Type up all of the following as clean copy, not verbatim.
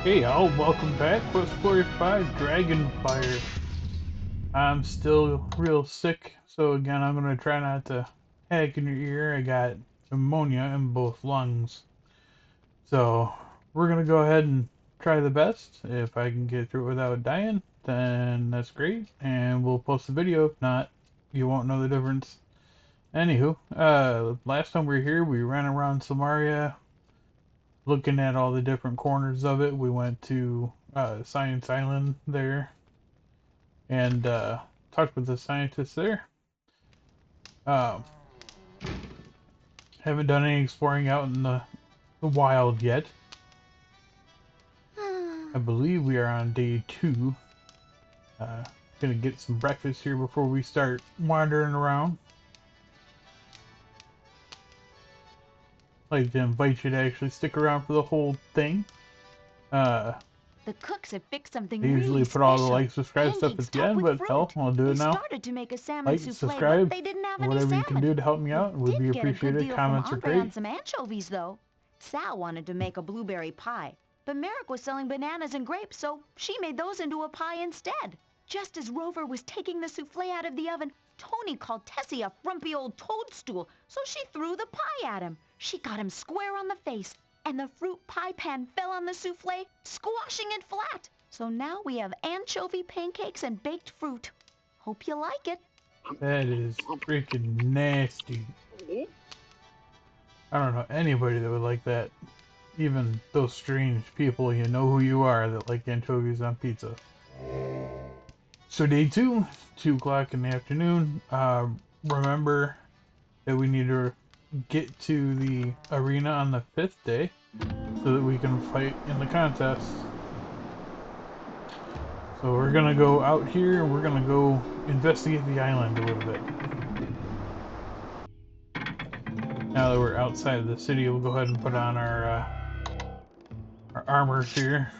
Hey y'all, welcome back. Quest 45 Dragonfire. I'm still real sick, so again, I'm gonna try not to heck in your ear. I got pneumonia in both lungs. So, we're gonna go ahead and try the best. If I can get through it without dying, then that's great, and we'll post the video. If not, you won't know the difference. Anywho, last time we were here, we ran around Samaria looking at all the different corners of it. We went to Science Island there and talked with the scientists there. Uh, haven't done any exploring out in the wild yet. I believe we are on day 2. Uh, gonna get some breakfast here before we start wandering around. I'd like to invite you to actually stick around for the whole thing. Uh, The cooks have fixed I something really usually put all the special. like, subscribe stuff Pancakes at the topped end, with but hell, fruit. I'll do They it now. started to make a salmon Like, souffle, but subscribe, they didn't have any whatever you can salmon. do to help me We out would be did get a good appreciated. deal from Comments are Andre on great. some anchovies, though. Sal wanted to make a blueberry pie, but Merrick was selling bananas and grapes, so she made those into a pie instead. Just as Rover was taking the souffle out of the oven, Tony called Tessie a frumpy old toadstool, so she threw the pie at him. She got him square on the face, and the fruit pie pan fell on the souffle, squashing it flat. So now we have anchovy pancakes and baked fruit. Hope you like it. That is freaking nasty. I don't know anybody that would like that. Even those strange people, you know who you are, that like anchovies on pizza. So day 2, 2 o'clock in the afternoon. Remember that we need to get to the arena on the 5th day so that we can fight in the contest. So we're gonna go out here and we're gonna go investigate the island a little bit. Now that we're outside of the city, we'll go ahead and put on our armors here.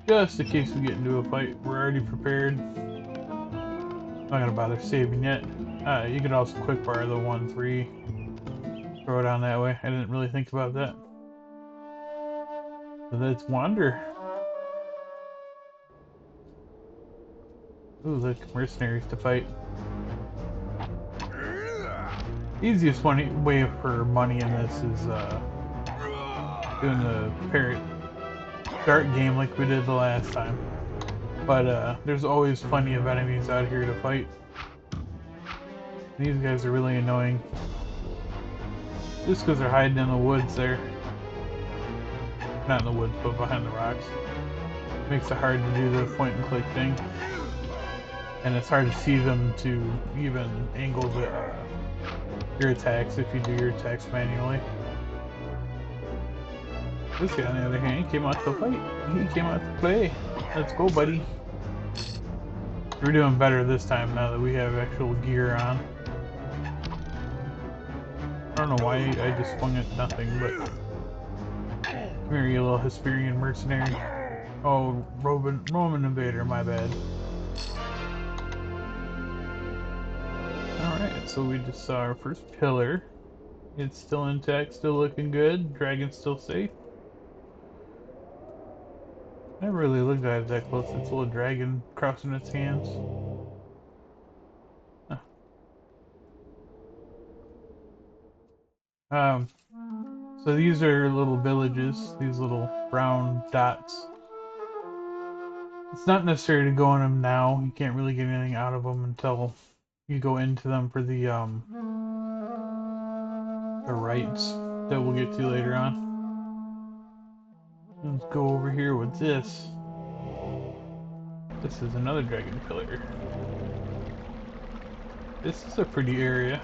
Just in case we get into a fight, we're already prepared. I'm not gonna bother saving yet. You could also quick fire the 1-3. Throw it on that way. I didn't really think about that. So let's wander. Ooh, look, mercenaries to fight. Easiest way for money in this is doing the parrot dart game like we did the last time. But there's always plenty of enemies out here to fight. These guys are really annoying. Just because they're hiding in the woods there. Not in the woods, but behind the rocks. Makes it hard to do the point and click thing. And it's hard to see them to even angle your attacks if you do your attacks manually. This guy, on the other hand, came out to fight. He came out to play. Let's go, buddy. We're doing better this time now that we have actual gear on. I don't know why I just swung at nothing, but... Come here, you little Hesperian mercenary. Oh, Roman invader, my bad. Alright, so we just saw our first pillar. It's still intact, still looking good. Dragon's still safe. I never really looked at it that close. It's a little dragon crossing its hands. Huh. So these are little villages, these little brown dots. It's not necessary to go in them now. You can't really get anything out of them until you go into them for the rites that we'll get to later on. Let's go over here with this. This is another dragon pillar. This is a pretty area.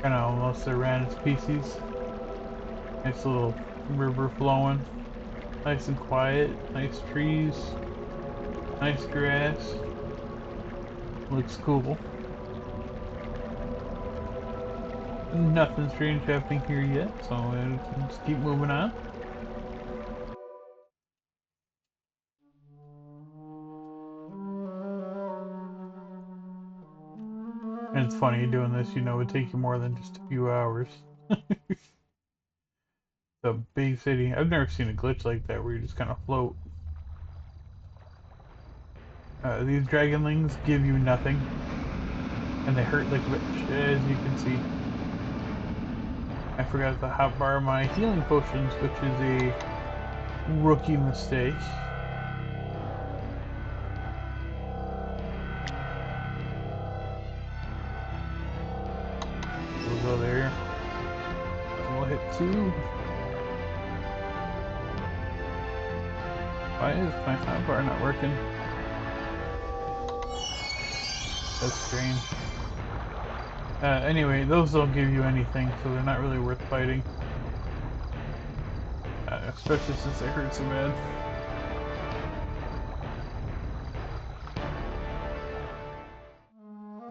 Kind of almost a random species. Nice little river flowing. Nice and quiet. Nice trees. Nice grass. Looks cool. Nothing strange happening here yet, so we'll just keep moving on. And it's funny doing this, you know, it would take you more than just a few hours. The big city. I've never seen a glitch like that where you just kind of float. These dragonlings give you nothing, and they hurt like a bitch, as you can see. I forgot to hotbar my healing potions, which is a rookie mistake. We'll go there. We'll hit 2. Why is my hotbar not working? That's strange. Anyway, those don't give you anything, so they're not really worth fighting. Especially since they hurt so bad.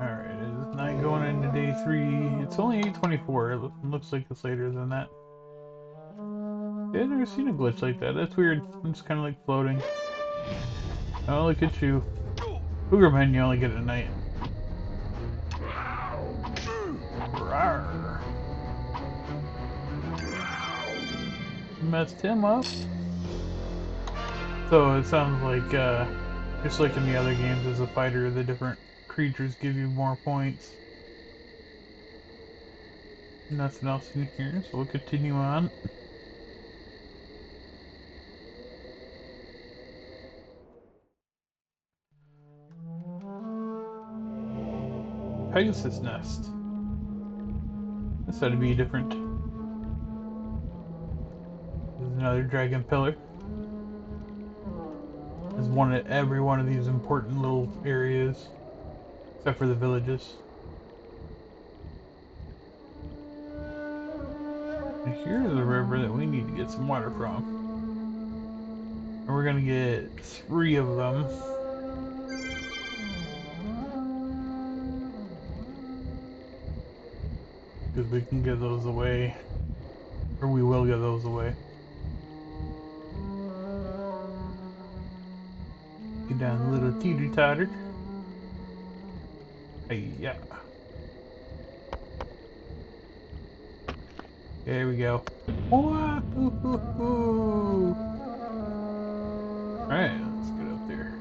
Alright, it's not going into day 3. It's only 8:24. It looks like it's later than that. Yeah, I've never seen a glitch like that. That's weird. I'm just kind of like floating. Oh, look at you. Boogerman, you only get it at night. Rawr. Messed him up. So it sounds like, just like in the other games as a fighter, the different creatures give you more points. Nothing else in here, so we'll continue on. Pegasus Nest. This ought to be different. This is another dragon pillar. There's one at every one of these important little areas, except for the villages. And here's a river that we need to get some water from. And we're gonna get 3 of them. Because we can give those away. Or we will give those away. Get down a little teeter-totter. Hey, yeah. There we go. What? Alright, let's get up there.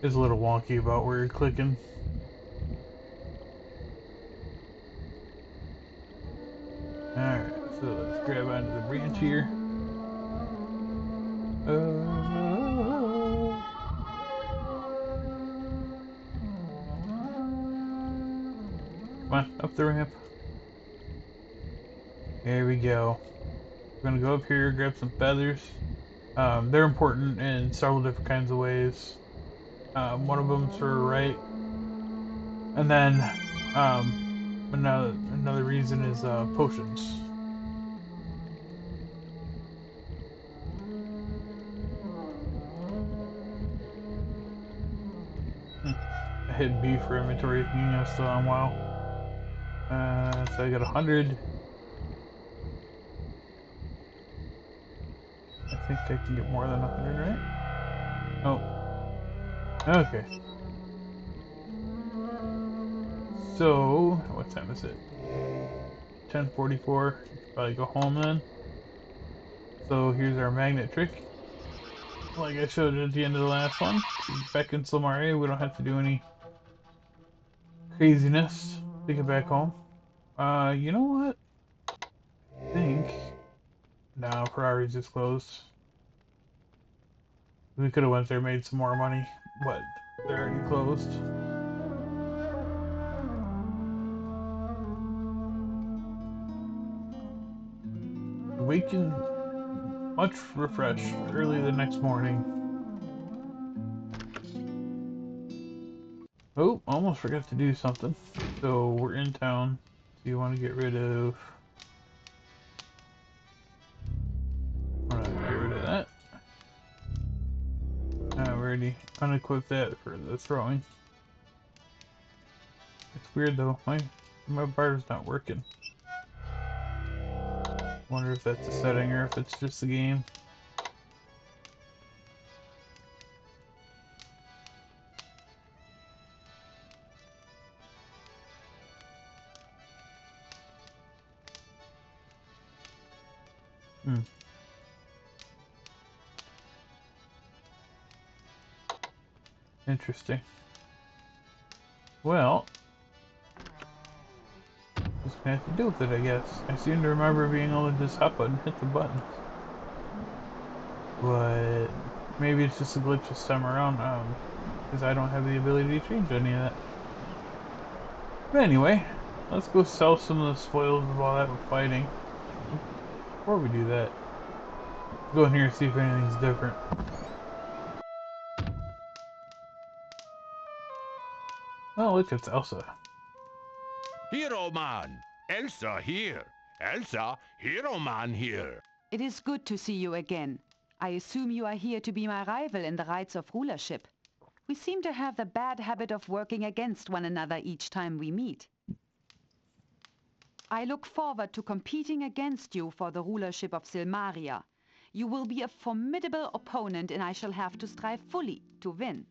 It's a little wonky about where you're clicking. Alright, so let's grab onto the branch here. Come on, up the ramp. There we go. We're gonna go up here, grab some feathers. They're important in several different kinds of ways. One of them's for right, and then another reason is potions. I hit B for inventory thinking I was still on WoW. So I got 100. I think I can get more than 100, right? Oh. Okay. So, what time is it? 10:44. Probably go home then. So here's our magnet trick. Like I showed at the end of the last one. Back in Marete, we don't have to do any craziness to get back home. You know what? I think... No, Ferrari's is closed. We could have went there, made some more money, but they're already closed. Awaken much refreshed early the next morning. Oh, almost forgot to do something. So we're in town. So you want to get rid of... I want to get rid of that. I already unequipped that for the throwing. It's weird though. My bar's not working. Wonder if that's a setting or if it's just the game. Hmm. Interesting. Well, just gonna have to deal with it, I guess. I seem to remember being able to just hop and hit the buttons. But maybe it's just a glitch this time around, because I don't have the ability to change any of that. But anyway, let's go sell some of the spoils of all that we're fighting. Before we do that, go in here and see if anything's different. Oh, look, it's Elsa. Hero Man! Elsa here! Elsa, Hero Man here! It is good to see you again. I assume you are here to be my rival in the rights of rulership. We seem to have the bad habit of working against one another each time we meet. I look forward to competing against you for the rulership of Silmaria. You will be a formidable opponent and I shall have to strive fully to win.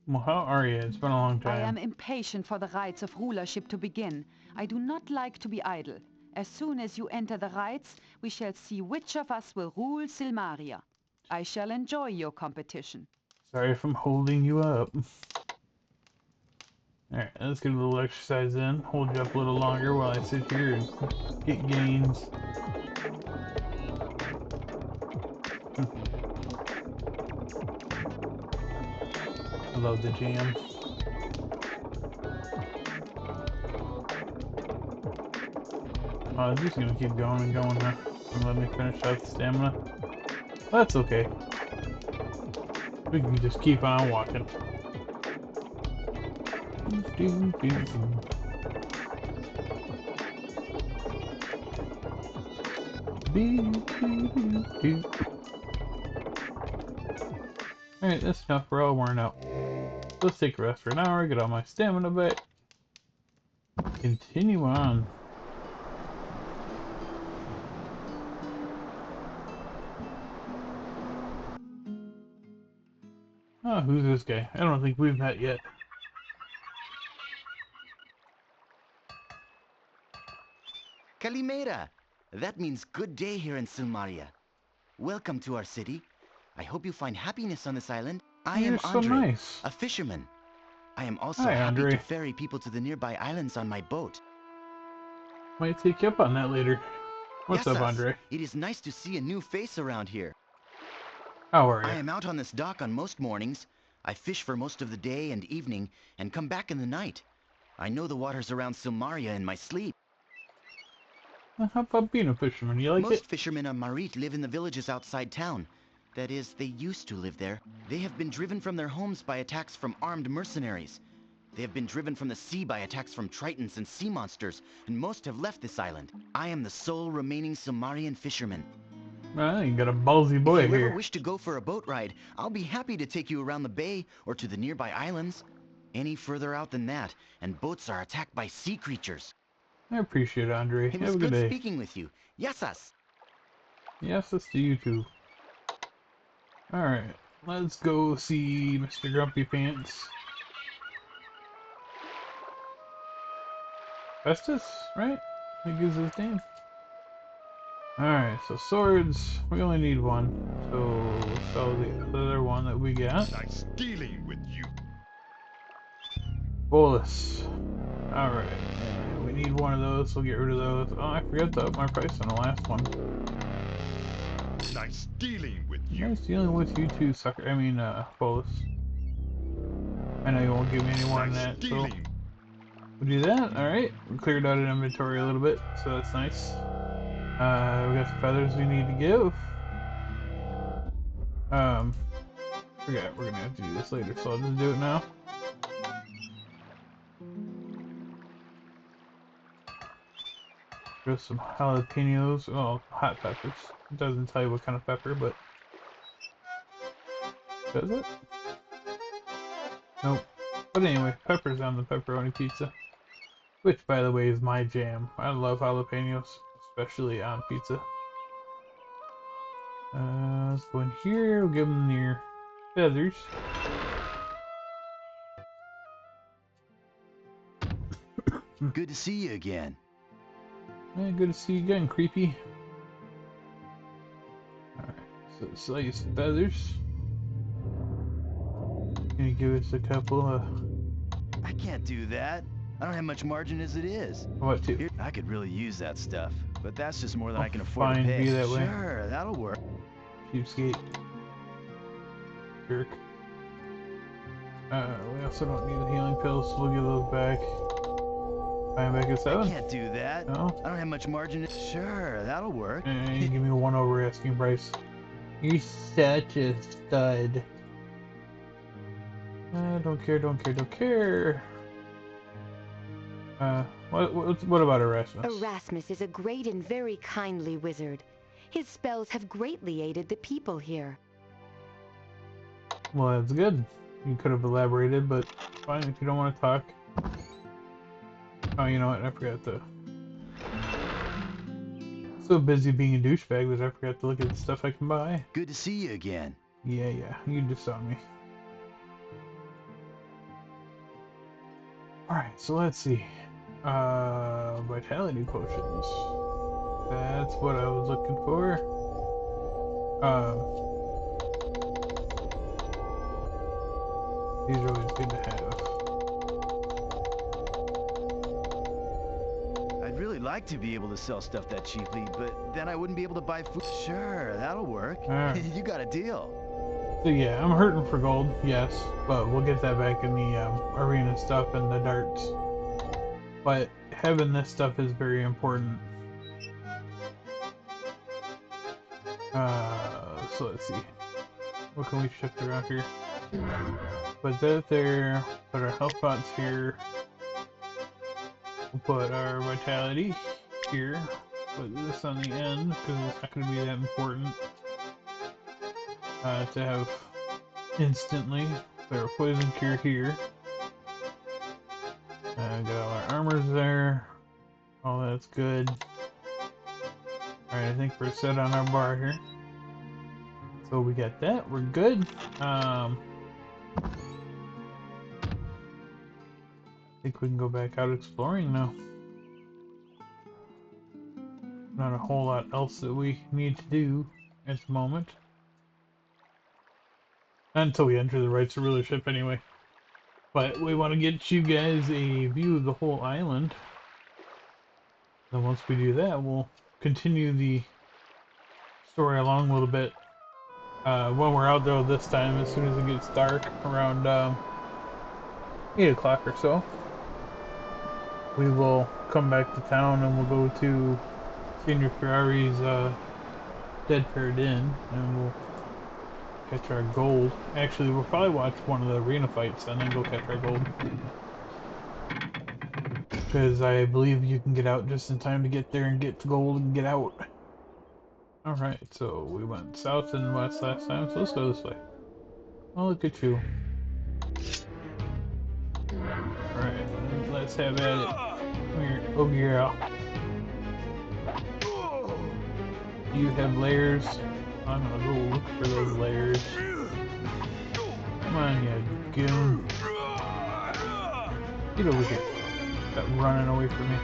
Well, how are you? It's been a long I am time. impatient for the rites of rulership to begin. I do not like to be idle. As soon as you enter the rites, we shall see which of us will rule Silmaria. I shall enjoy your competition. Sorry if I'm holding you up. Alright, let's get a little exercise in. Hold you up a little longer while I sit here and get gains. I love the jam. It's just gonna keep going and going, huh? And let me finish out the stamina. That's okay. We can just keep on walking. Alright, that's enough. We're all worn out. Let's take a rest for an hour, get all my stamina back. Continue on. Oh, who's this guy? I don't think we've met yet. Kalimera! That means good day here in Silmaria. Welcome to our city. I hope you find happiness on this island. I Oh, am you're so Andre, nice. a fisherman. I am also Hi, happy to Andre. ferry people to the nearby islands on my boat. Might take you up on that later. What's up, Yasas, Andre? it is nice to see a new face around here. How are I you? am out on this dock on most mornings. I fish for most of the day and evening and come back in the night. I know the waters around Silmaria in my sleep. How about being a fisherman? You like it? Most fishermen on Marete live in the villages outside town. That is, they used to live there. They have been driven from their homes by attacks from armed mercenaries. They have been driven from the sea by attacks from tritons and sea monsters, and most have left this island. I am the sole remaining Silmarian fisherman. Well, you got a ballsy boy If you ever here. wish to go for a boat ride, I'll be happy to take you around the bay or to the nearby islands. Any further out than that, and boats are attacked by sea creatures. I appreciate it, Andre. It Have was a good good day. speaking with you. Yasas! Yes, let's do you too. Alright, let's go see Mr. Grumpy Pants. Festus, right? I think is his name. Alright, so swords, we only need one. So we'll sell the other one that we got. Nice dealing with you! Bolus. Alright, we need one of those, so we'll get rid of those. Oh, I forgot to up my price on the last one. Nice dealing with you! Nice dealing with you too, sucker. I mean, Bolus. I know you won't give me any more than Nice that, so dealing! we'll do that. Alright, we cleared out an inventory a little bit, so that's nice. We got some feathers we need to give. Forget, we're gonna have to do this later, so I'll just do it now. Just some jalapenos. Oh, hot peppers. It doesn't tell you what kind of pepper, but does it? Nope. But anyway, peppers on the pepperoni pizza. Which, by the way, is my jam. I love jalapenos, especially on pizza. Let's go in here. We'll give them their feathers. Good to see you again. Good to see you again, creepy. So slice feathers. Can you give us a couple of I can't do that. I don't have much margin as it is. what to? Here, I could really use that stuff, but that's just more than Oh, I can afford to fine, pay. be that way. Sure, that'll work. Cheapskate. Jerk. We also don't need the healing pills, so we'll give those back. Buy 'em back at 7. I can't do that. No? I don't have much margin. Sure, that'll work. And you give me one over asking price. You're such a stud. Don't care, don't care, don't care. What about Erasmus? Erasmus is a great and very kindly wizard. His spells have greatly aided the people here. Well, that's good. You could have elaborated, but fine if you don't want to talk. Oh, you know what? I forgot to. So busy being a douchebag that I forgot to look at the stuff I can buy. Good to see you again. Yeah, you just saw me. Alright, so let's see. Vitality potions. That's what I was looking for. These are always good to have. I'd really like to be able to sell stuff that cheaply, but then I wouldn't be able to buy food. Sure, that'll work. Alright. You got a deal. So yeah, I'm hurting for gold, yes, but we'll get that back in the arena stuff and the darts. But having this stuff is very important. So let's see. What can we shift around here? Put that there, put our health pots here. We'll put our vitality here. Put this on the end, because it's not going to be that important. To have instantly. Put our poison cure here. Got all our armors there. All that's good. Alright, I think we're set on our bar here. So we got that, we're good. I think we can go back out exploring now. Not a whole lot else that we need to do at the moment. Until we enter the rights of rulership anyway. But we want to get you guys a view of the whole island. And once we do that, we'll continue the story along a little bit. When we're out there this time, as soon as it gets dark, around 8 o'clock or so, we will come back to town and we'll go to Senior Ferrari's Dead Parrot Inn, and we'll catch our gold. Actually, we'll probably watch one of the arena fights and then go catch our gold. Because I believe you can get out just in time to get there and get the gold and get out. Alright, so we went south and west last time, so let's go this way. Oh, look at you. Alright, let's have at it. Come here. Oh, yeah. You have layers. I'm gonna go look for those layers. Come on, you goon. Get over here. Stop running away from me.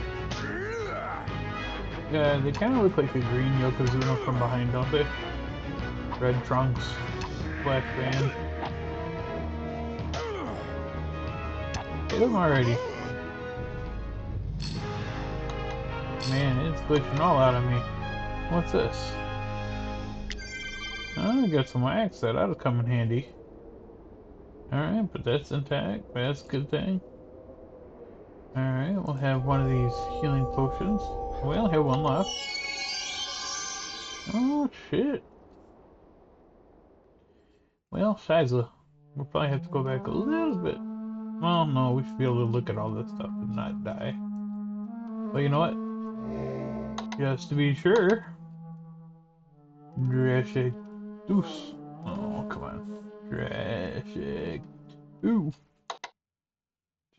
Yeah, they kind of look like a green Yokozuna from behind, don't they? Red trunks, black band. Hit him already. Man, it's glitching all out of me. What's this? Oh, I got some wax. That'll come in handy. Alright, but that's intact. That's a good thing. Alright, we'll have one of these healing potions. We only have one left. Oh, shit. Well, Shiza. We'll probably have to go back a little bit. Well, no, we should be able to look at all this stuff and not die. But you know what? Just to be sure. Drashic Deuce. Oh, come on. Drashic 2.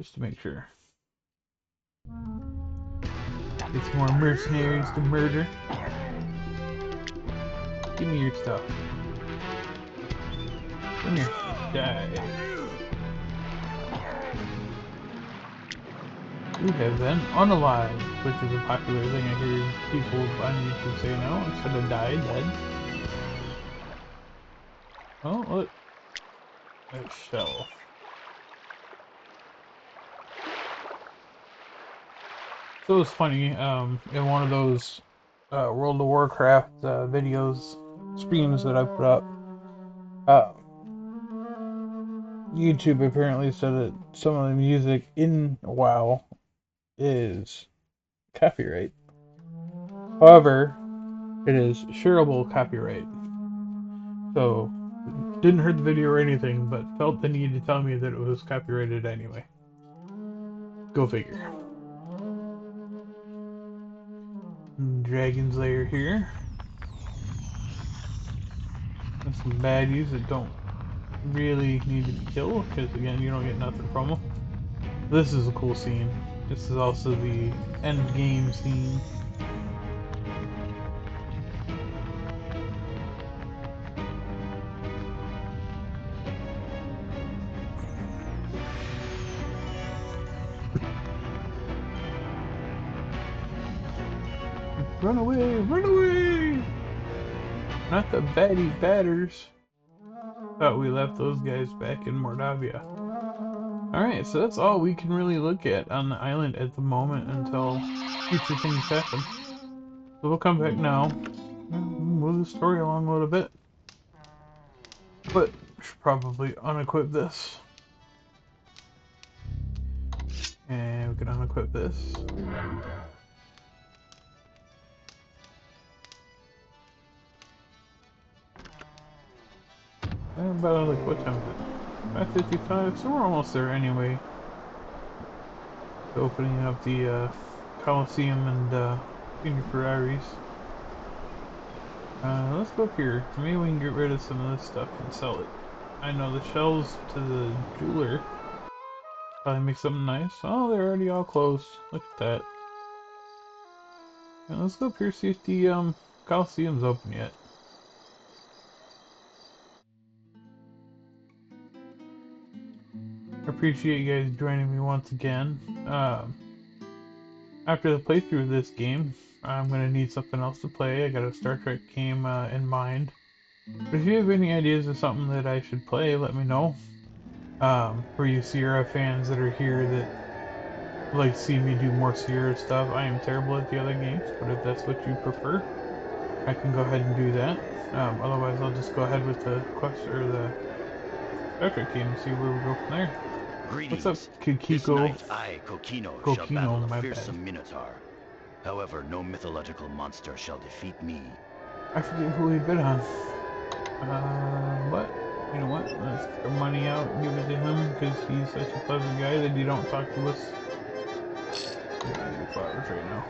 Just to make sure. Get some more mercenaries to murder. Give me your stuff. Come here. Die. You have been unalive, which is a popular thing I hear people on YouTube say now, instead of died, dead. Oh, look. A shell. So it was funny, in one of those World of Warcraft videos, streams that I put up, uh, YouTube apparently said that some of the music in WoW is copyright. However, it is shareable copyright. So, didn't hurt the video or anything, but felt the need to tell me that it was copyrighted anyway. Go figure. Dragon's Lair here. There's some baddies that don't really need to be killed, because again, you don't get nothing from them. This is a cool scene. This is also the end game scene. Run away! Run away! Not the baddie batters. Thought we left those guys back in Mordavia. Alright, so that's all we can really look at on the island at the moment until future things happen. So we'll come back now and move the story along a little bit. But should probably unequip this. And we can unequip this. And about like what time is it? 5:55, so we're almost there anyway. Opening up the Coliseum and Senior Ferraris. Let's go up here. Maybe we can get rid of some of this stuff and sell it. I know the shells to the jeweler. Probably make something nice. Oh, they're already all closed. Look at that. And let's go up here see if the Coliseum's open yet. I appreciate you guys joining me once again. After the playthrough of this game, I'm gonna need something else to play. I got a Star Trek game in mind. But if you have any ideas of something that I should play, let me know. For you Sierra fans that are here that would like to see me do more Sierra stuff, I am terrible at the other games, but if that's what you prefer, I can go ahead and do that. Otherwise, I'll just go ahead with the quest or the Star Trek game and see where we go from there. What's up, Greetings. This Kikiko? night I, Kokino, shall battle Kokino, a my bad. fearsome minotaur. However, no mythological monster shall defeat me. I forget who we bid on. But you know what? Let's get our money out and give it to him because he's such a pleasant guy that he don't talk to us. Yeah, I need flowers right now.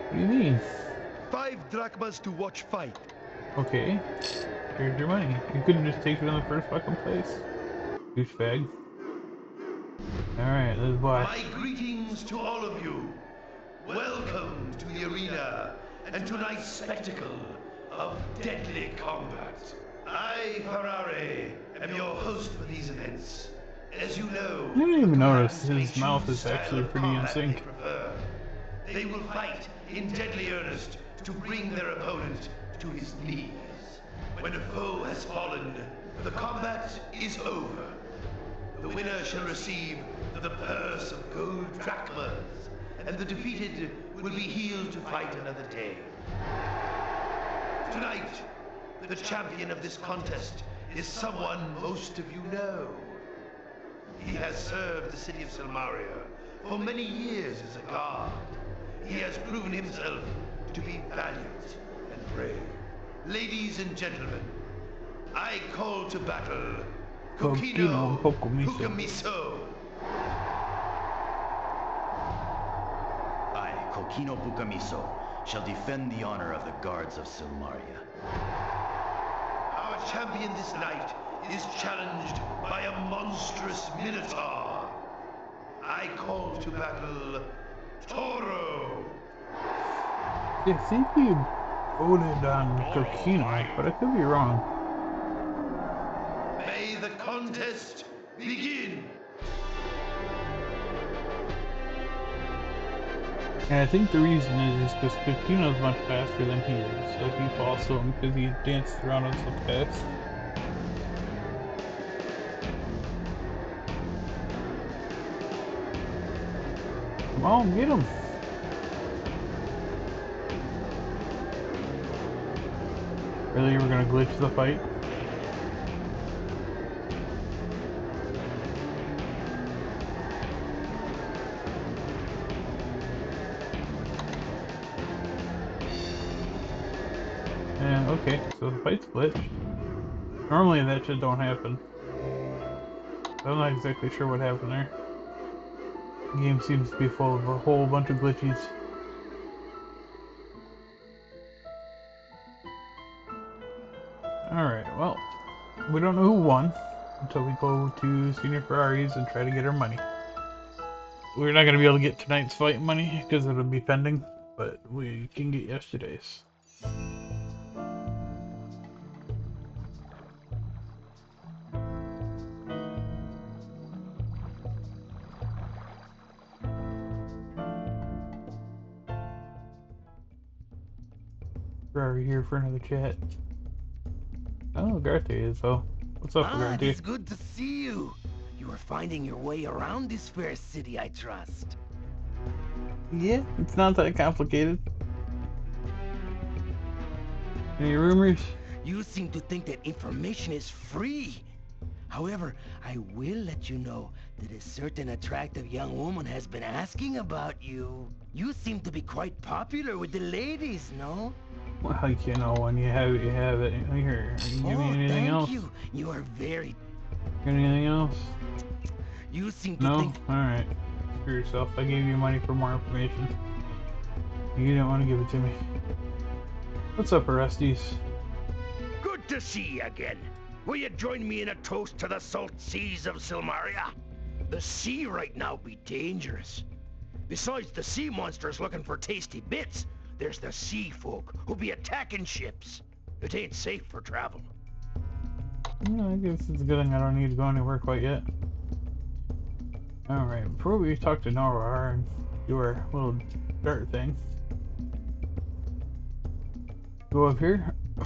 What do you need? 5 drachmas to watch fight. Okay, here's your money. You couldn't just take it in the first fucking place, douchebag. All right, let's watch. My greetings to all of you. Welcome to the arena and tonight's spectacle of deadly combat. I, Ferrari, am your host for these events. As you know, I didn't even the notice combatants may his mouth choose is the style actually of pretty in combat sync. they prefer. They will fight in deadly earnest to bring their opponent to his knees. When a foe has fallen, the combat is over. The winner shall receive the purse of gold drachmas, and the defeated will be healed to fight another day. Tonight, the champion of this contest is someone most of you know. He has served the city of Silmaria for many years as a guard. He has proven himself to be valiant and brave. Ladies and gentlemen, I call to battle Kokino Kokino Pocomiso. Pukamiso. I, Kokino Pukamiso, shall defend the honor of the guards of Silmaria. Our champion this night is challenged by a monstrous minotaur. I call to battle Toro. I think we voted on Kokino, but I could be wrong. May the contest begin. And I think the reason is because Kakino's much faster than he is, so he falls to him because he danced around him so fast. Come on, get him! Really, we're gonna glitch the fight? Yeah, okay, so the fight's glitched. Normally that shit don't happen. I'm not exactly sure what happened there. The game seems to be full of a whole bunch of glitches. Alright, well, we don't know who won until we go to Senior Ferraris and try to get our money. We're not going to be able to get tonight's fight money because it'll be pending, but we can get yesterday's. Ferrari here for another chat. Oh, Garte is though. What's up, Ah, it Garte? is good to see you. You are finding your way around this fair city, I trust. Yeah, it's not that complicated. Any rumors? You seem to think that information is free. However, I will let you know that a certain attractive young woman has been asking about you. You seem to be quite popular with the ladies, no? Well, you know, when you have it, you have it. Here, you give me Oh, anything thank else? you. You are very... Anything else? You seem to No? think... Alright. Screw yourself. I gave you money for more information. You didn't want to give it to me. What's up, Orestes? Good to see you again. Will you join me in a toast to the salt seas of Silmaria? The sea right now be dangerous. Besides the sea monsters looking for tasty bits, there's the sea folk who be attacking ships. It ain't safe for travel. Yeah, I guess it's a good thing I don't need to go anywhere quite yet. Alright, before we talk to Nora and do our little dart thing, go up here. I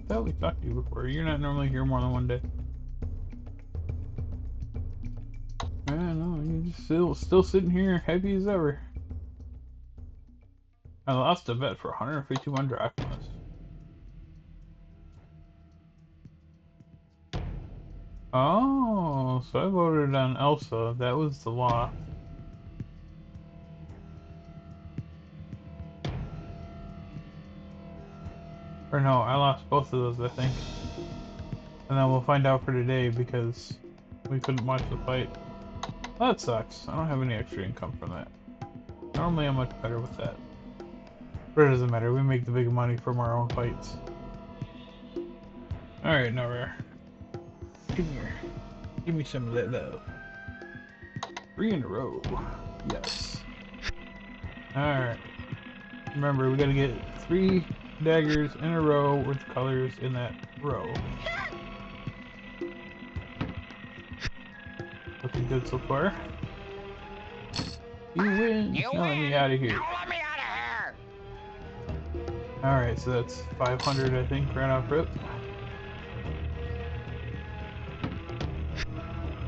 thought we talked to you before. You're not normally here more than one day. I know, you're just still sitting here happy as ever. I lost a bet for 151 drachmas. Oh, so I voted on Elsa. That was the law. Or no, I lost both of those, I think. And then we'll find out for today because we couldn't watch the fight. That sucks. I don't have any extra income from that. Normally I'm much better with that. But it doesn't matter. We make the big money from our own fights. Alright, Nora. Come here. Give me some of that love. 3 in a row. Yes. Alright. Remember, we gotta get 3 daggers in a row with colors in that row. Looking good so far. You win! You Now let me win! out of here. Now let me out of here! Alright, so that's 500 I think, right off rip.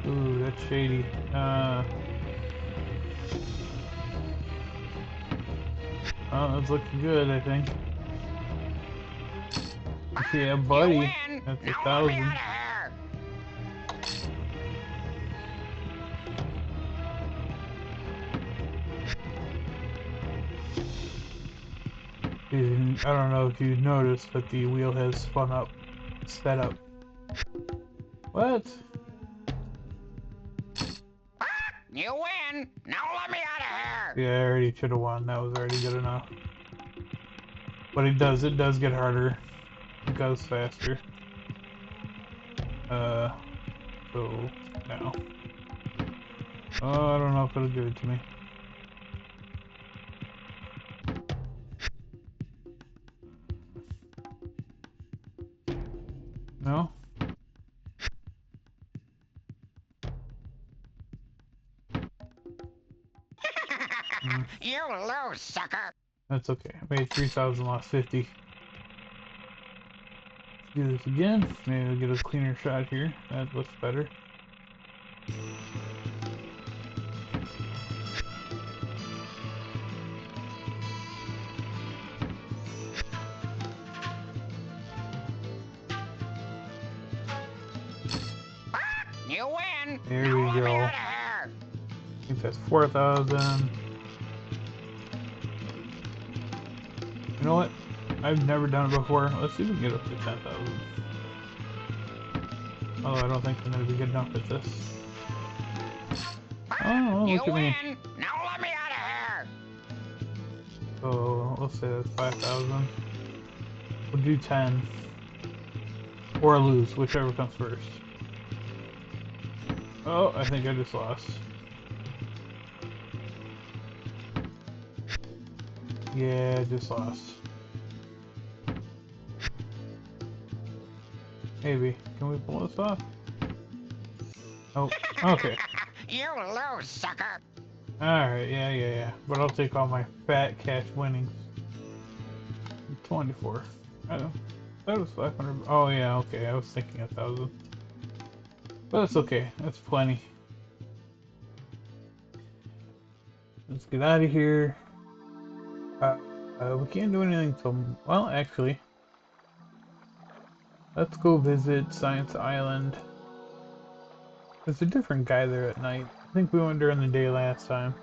Ooh, that's shady. Oh, that's looking good, I think. Yeah, buddy. You win! That's Now let me 1,000. out of here! I don't know if you noticed, but the wheel has spun up. Sped up. What? Ah, you win! Now let me out of here! Yeah, I already should have won. That was already good enough. But it does get harder. It goes faster. So, now. Oh, I don't know if it'll give it to me. No? You lose, sucker. That's okay. I made 3,000, lost 50. Do this again. Maybe we'll get a cleaner shot here. That looks better. You win. There Now we let me go. out of here. I think that's 4,000. You know what? I've never done it before. Let's see if we can get up to 10,000. Although I don't think I'm going to be good enough at this. Oh, You look at me. win. Now let me out of here. So, let's say that's 5,000. We'll do 10. Or lose, whichever comes first. Oh, I think I just lost. Yeah, I just lost. Maybe. Can we pull this off? Oh, okay. You lose, sucker. Alright, yeah. But I'll take all my fat cash winnings. 24. I don't. That was 500. Oh, yeah, okay. I was thinking 1,000. But that's okay. That's plenty. Let's get out of here. We can't do anything till. Well, actually. Let's go visit Science Island. There's a different guy there at night. I think we went during the day last time.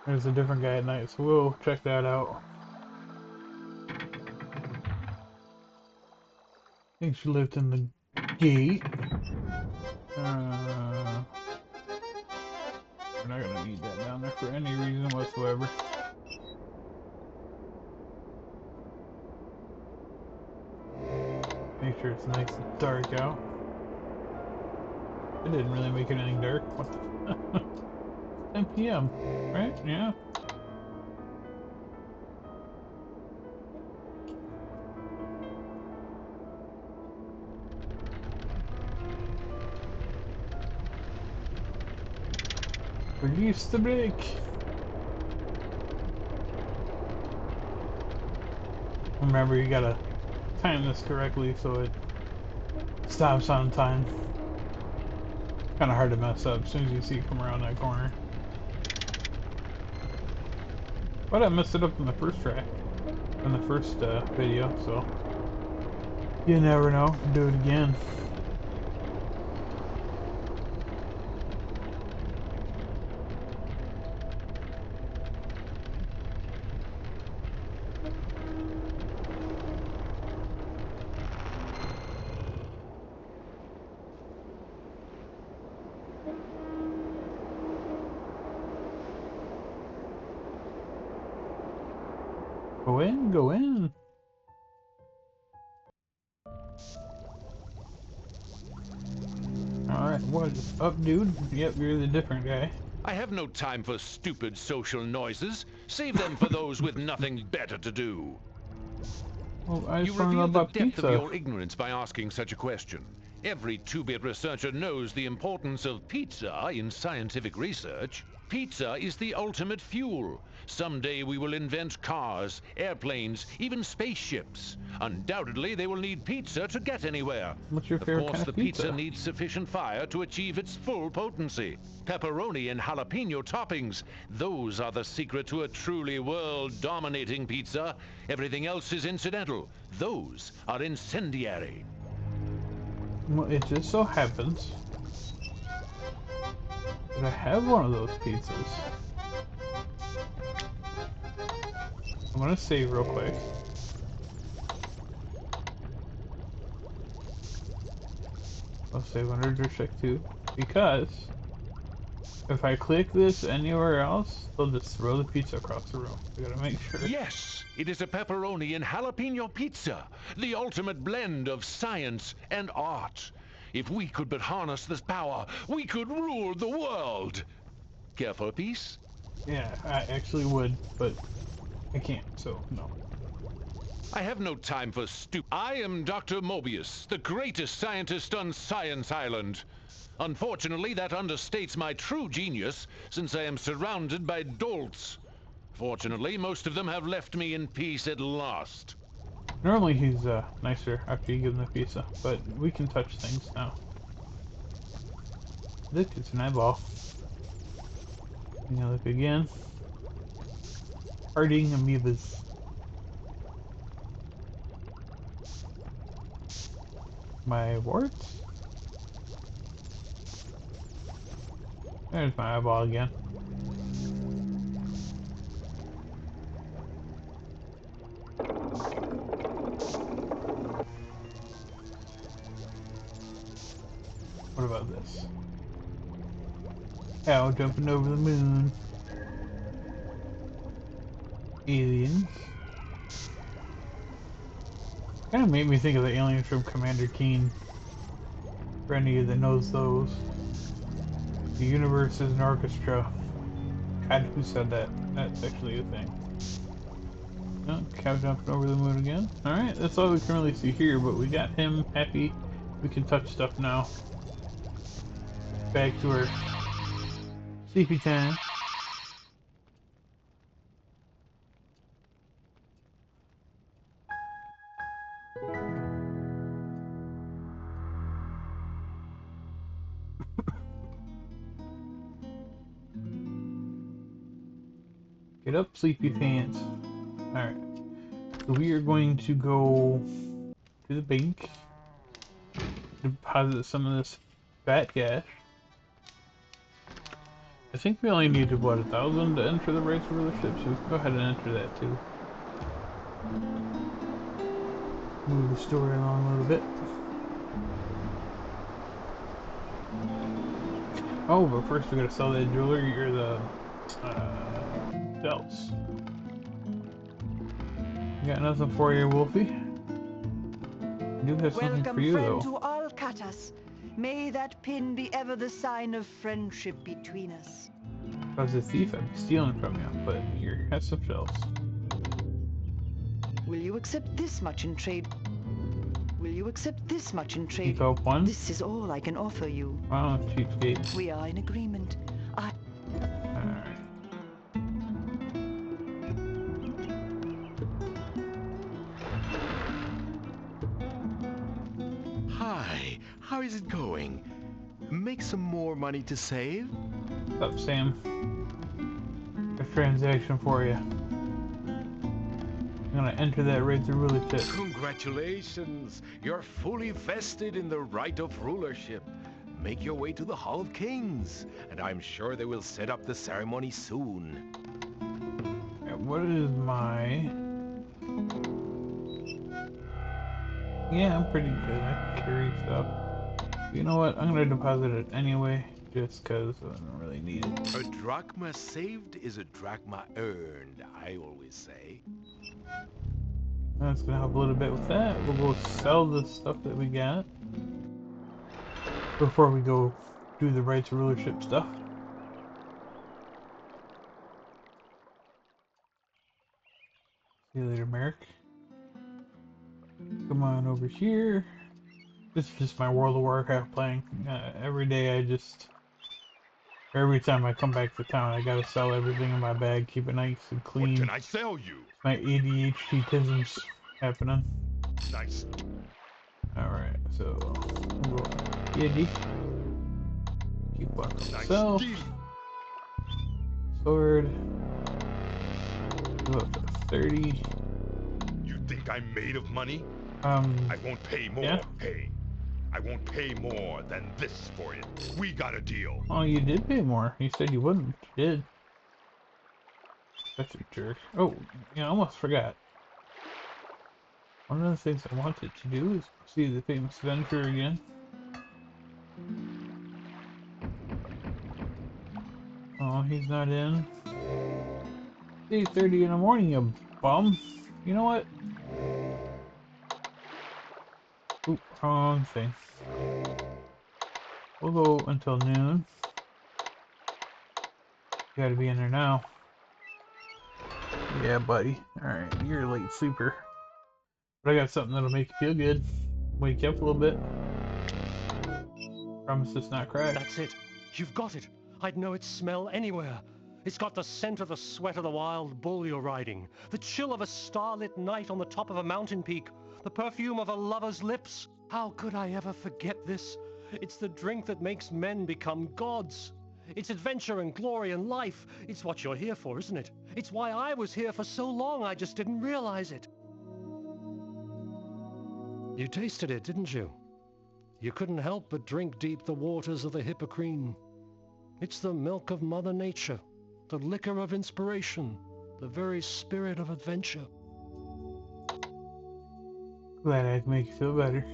There's a different guy at night, so we'll check that out. I think she lived in the gate. We're not gonna need that down there for any reason whatsoever. Make sure it's nice and dark out. I didn't really make it anything dark. What the 10 p.m. Right? Yeah. Release the brake. Remember, you gotta time this correctly so it stops on time. Kind of hard to mess up as soon as you see it come around that corner. But I messed it up in the first track, in the first video, so you never know. Do it again. Go in, go in. Alright, what is up, dude? Yep, you're the different guy. I have no time for stupid social noises. Save them for those with nothing better to do. Well, I You just want to know reveal the about depth pizza. of your ignorance by asking such a question. Every 2-bit researcher knows the importance of pizza in scientific research. Pizza is the ultimate fuel. Someday we will invent cars, airplanes, even spaceships. Undoubtedly, they will need pizza to get anywhere. What's your Of favorite course, kind the of pizza? pizza needs sufficient fire to achieve its full potency. Pepperoni and jalapeno toppings, those are the secret to a truly world-dominating pizza. Everything else is incidental. Those are incendiary. Well, it just so happens that I have one of those pizzas. I'm gonna save real quick. I'll save under District 2 because if I click this anywhere else, they'll just throw the pizza across the room. I gotta make sure. Yes, it is a pepperoni and jalapeno pizza, the ultimate blend of science and art. If we could but harness this power, we could rule the world. Care for a piece? Yeah, I actually would, but I can't, so no. I have no time for I am Dr. Mobius, the greatest scientist on Science Island. Unfortunately, that understates my true genius, since I am surrounded by dolts. Fortunately, most of them have left me in peace at last. Normally he's nicer after you give him the pizza, but we can touch things now. Look, it's an eyeball. You know, look again. Partying amoebas. My warts? There's my eyeball again. What about this? Cow jumping over the moon. Aliens. Kind of made me think of the aliens from Commander Keen. For any of you that knows those. The universe is an orchestra. God, who said that? That's actually a thing. Oh, cow jumping over the moon again. Alright, that's all we can really see here, but we got him happy. We can touch stuff now. Back to our sleepy time. Get up, sleepy pants. Alright. So we are going to go to the bank. Deposit some of this fat cash. I think we only needed, what, 1,000 to enter the race rulership, so we can go ahead and enter that too. Move the story along a little bit. Oh, but first we gotta sell that jewelry or the belts. Got nothing for you, Wolfie. I do have something for Welcome, you, friend, though. to all Katas. May that pin be ever the sign of friendship between us. If I was a thief, I'd be stealing from you, but here, have some shells. Will you accept this much in trade? Will you accept this much in trade? Keep up one. This is all I can offer you. Wow, cheapskate. We are in agreement. Alright. Hi, how is it going? Make some more money to save? What's up, Sam? A transaction for you. I'm gonna enter that raid to rulership. Congratulations! You're fully vested in the right of rulership. Make your way to the Hall of Kings, and I'm sure they will set up the ceremony soon. What is my... Yeah, I'm pretty good. I can carry stuff. You know what? I'm gonna deposit it anyway, just because I don't really need it. A drachma saved is a drachma earned, I always say. That's gonna help a little bit with that. We'll go sell the stuff that we got before we go do the rights of rulership stuff. See you later, Merrick. Come on over here. This is just my World of Warcraft playing. Every day every time I come back to town, I gotta sell everything in my bag, keep it nice and clean. What can I sell you? My ADHD-tisms happening. Nice. Alright, so we'll go Yiddy. Keep one for myself. Sword. Go up to 30. You think I'm made of money? I won't pay more. Yeah. Hey, I won't pay more than this for it. We got a deal. Oh, you did pay more. You said you wouldn't. You did. That's a jerk. Oh, yeah, I almost forgot. One of the things I wanted to do is see the famous Venture again. Oh, he's not in. 8:30 in the morning, you bum. You know what? Oop, wrong thing. We'll go until noon. You gotta be in there now. Yeah, buddy. Alright, you're a late sleeper. But I got something that'll make you feel good. Wake you up a little bit. Promise it's not crack. That's it. You've got it. I'd know its smell anywhere. It's got the scent of the sweat of the wild bull you're riding, the chill of a starlit night on the top of a mountain peak, the perfume of a lover's lips. How could I ever forget this? It's the drink that makes men become gods. It's adventure and glory and life. It's what you're here for, isn't it? It's why I was here for so long, I just didn't realize it. You tasted it, didn't you? You couldn't help but drink deep the waters of the Hippocrene. It's the milk of Mother Nature, the liquor of inspiration, the very spirit of adventure. Glad I can make you feel better.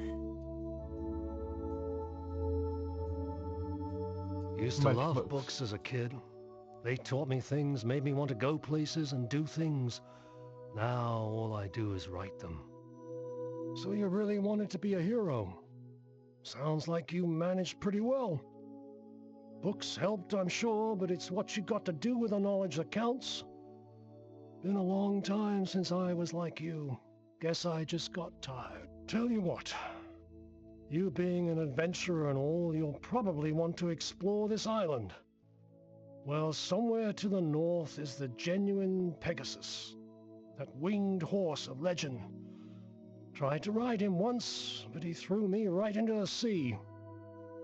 Used to love books as a kid. They taught me things, made me want to go places and do things. Now all I do is write them. So you really wanted to be a hero? Sounds like you managed pretty well. Books helped, I'm sure, but it's what you got to do with the knowledge that counts. Been a long time since I was like you. Guess I just got tired. Tell you what, you being an adventurer and all, you'll probably want to explore this island. Well, somewhere to the north is the genuine Pegasus, that winged horse of legend. Tried to ride him once, but he threw me right into the sea.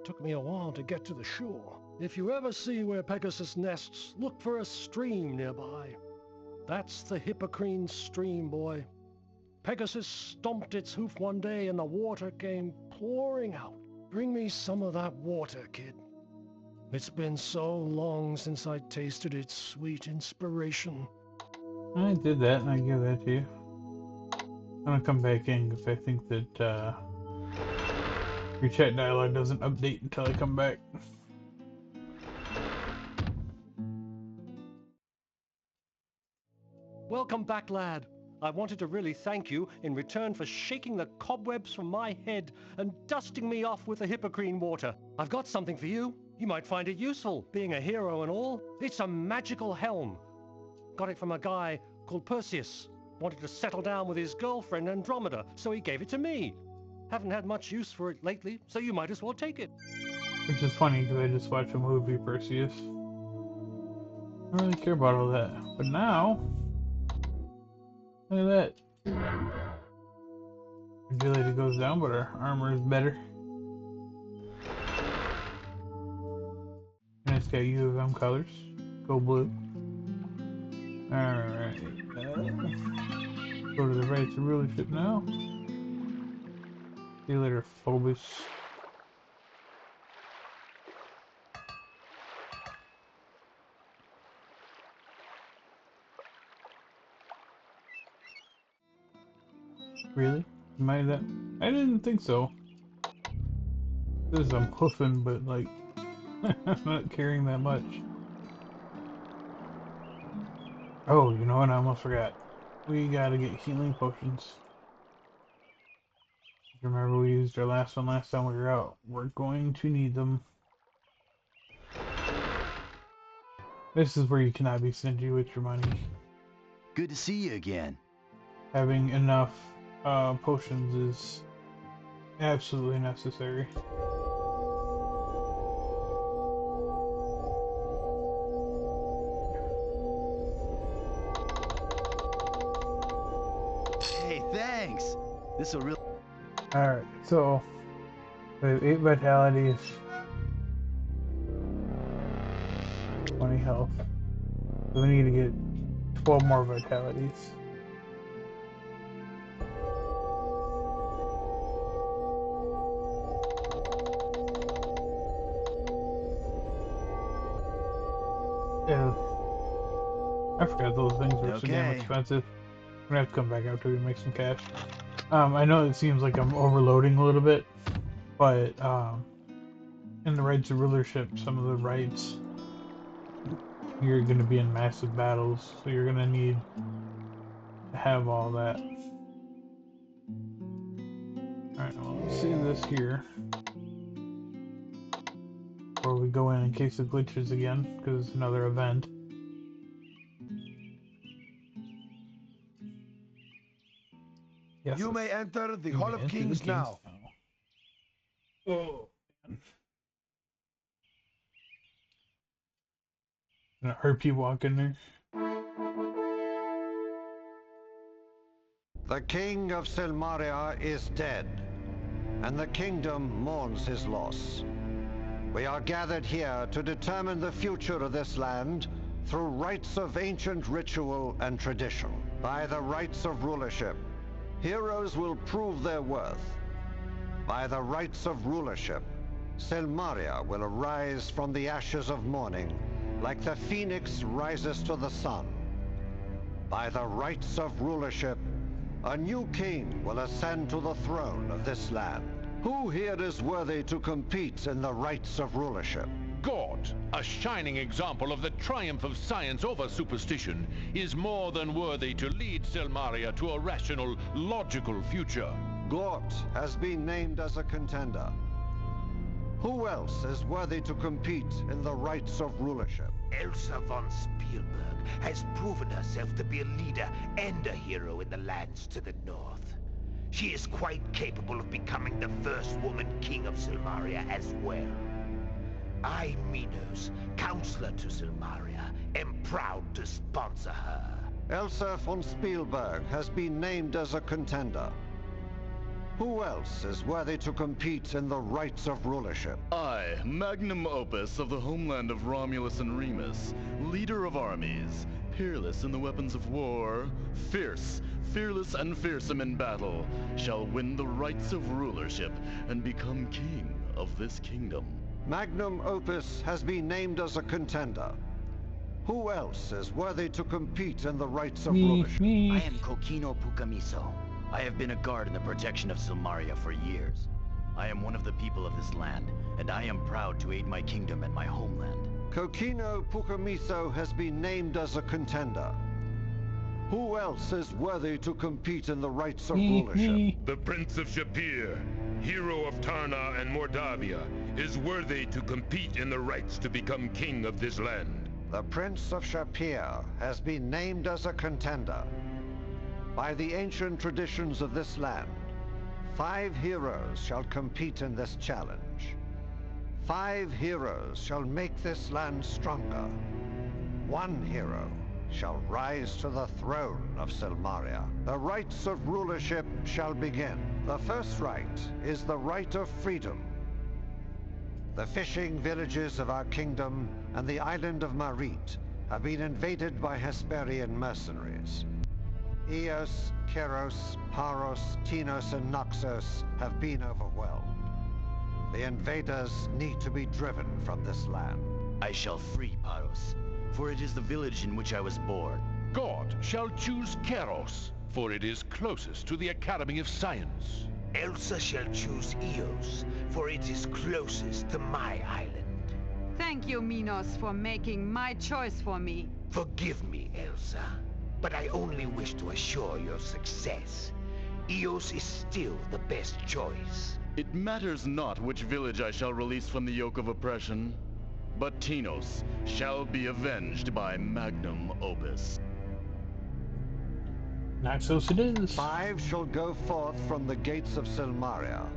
Took me a while to get to the shore. If you ever see where Pegasus nests, look for a stream nearby. That's the Hippocrene stream, boy. Pegasus stomped its hoof one day and the water came pouring out. Bring me some of that water, kid. It's been so long since I tasted its sweet inspiration. I did that and I give that to you. I'm gonna come back in because I think that your chat dialogue doesn't update until I come back. Welcome back, lad. I wanted to really thank you in return for shaking the cobwebs from my head and dusting me off with the Hippocrene water. I've got something for you. You might find it useful, being a hero and all. It's a magical helm. Got it from a guy called Perseus. Wanted to settle down with his girlfriend Andromeda, so he gave it to me. Haven't had much use for it lately, so you might as well take it. Which is funny because I just watched a movie, Perseus. I don't really care about all that. But now, look at that. Agility goes down, but our armor is better. And it's got U of M colors. Go blue. Alright. Go to the right to rulership now. See you later, Phobos. Really? Am I that? I didn't think so. This is I'm hoofing, but like, I'm not carrying that much. Oh, you know what? I almost forgot. We gotta get healing potions. Remember we used our last one last time we were out. We're going to need them. This is where you cannot be stingy with your money. Good to see you again. Having enough potions is absolutely necessary. Hey, thanks. This will really. Alright, so we have 8 vitalities, 20 health. So we need to get 12 more vitalities. Yeah. I forgot those things were so damn expensive. I'm gonna have to come back out to it and make some cash. I know it seems like I'm overloading a little bit, but in the rights of rulership, some of the rights, you're going to be in massive battles, so you're going to need to have all that. Alright, well, let's see this here. Before we go in case it glitches again, because it's another event. Yes. You may enter the You Hall may of enter the Kings now. Oh, man. I heard people walk in there. The king of Silmaria is dead, and the kingdom mourns his loss. We are gathered here to determine the future of this land through rites of ancient ritual and tradition. By the rites of rulership, heroes will prove their worth. By the rites of rulership, Silmaria will arise from the ashes of mourning like the phoenix rises to the sun. By the rites of rulership, a new king will ascend to the throne of this land. Who here is worthy to compete in the rites of rulership? God, a shining example of the triumph of science over superstition, is more than worthy to lead Silmaria to a rational, logical future. Gort has been named as a contender. Who else is worthy to compete in the rites of rulership? Elsa von Spielberg has proven herself to be a leader and a hero in the lands to the north. She is quite capable of becoming the first woman king of Silmaria as well. I, Minos, counselor to Silmaria, am proud to sponsor her. Elsa von Spielberg has been named as a contender. Who else is worthy to compete in the rites of rulership? I, magnum opus of the homeland of Romulus and Remus, leader of armies, peerless in the weapons of war, fierce, fearless and fearsome in battle, shall win the rights of rulership and become king of this kingdom. Magnum opus has been named as a contender. Who else is worthy to compete in the rites of rulership? I am Kokino Pukamiso. I have been a guard in the protection of Silmaria for years. I am one of the people of this land, and I am proud to aid my kingdom and my homeland. Kokino Pukamiso has been named as a contender. Who else is worthy to compete in the rites of rulership? The Prince of Shapir, hero of Tarna and Mordavia, is worthy to compete in the rites to become king of this land. The Prince of Shapir has been named as a contender. By the ancient traditions of this land, 5 heroes shall compete in this challenge. 5 heroes shall make this land stronger. 1 hero shall rise to the throne of Silmaria. The rites of rulership shall begin. The first rite is the rite of freedom. The fishing villages of our kingdom and the island of Marete have been invaded by Hesperian mercenaries. Eos, Keros, Paros, Tinos, and Noxos have been overwhelmed. The invaders need to be driven from this land. I shall free Paros, for it is the village in which I was born. God shall choose Keros, for it is closest to the Academy of Science. Elsa shall choose Eos, for it is closest to my island. Thank you, Minos, for making my choice for me. Forgive me, Elsa, but I only wish to assure your success. Eos is still the best choice. It matters not which village I shall release from the yoke of oppression, but Tinos shall be avenged by magnum opus. Naxos it is. 5 shall go forth from the gates of Silmaria.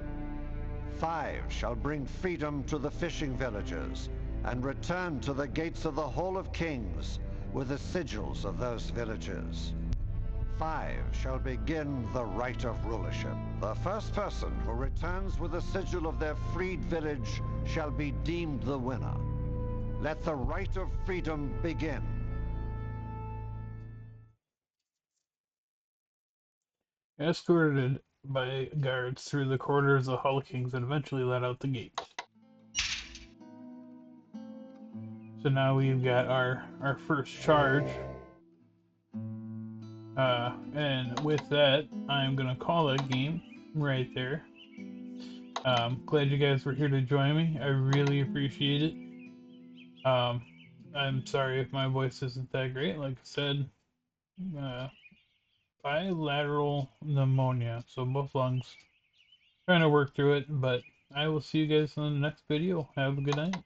5 shall bring freedom to the fishing villages and return to the gates of the Hall of Kings with the sigils of those villages. 5 shall begin the rite of rulership. The first person who returns with the sigil of their freed village shall be deemed the winner. Let the rite of freedom begin. Escorted by guards through the corridors of the Hall of Kings and eventually let out the gate. So now we've got our first charge. And with that, I'm going to call it a game right there. Glad you guys were here to join me. I really appreciate it. I'm sorry if my voice isn't that great. Like I said, bilateral pneumonia, so both lungs. Trying to work through it, but I will see you guys in the next video. Have a good night.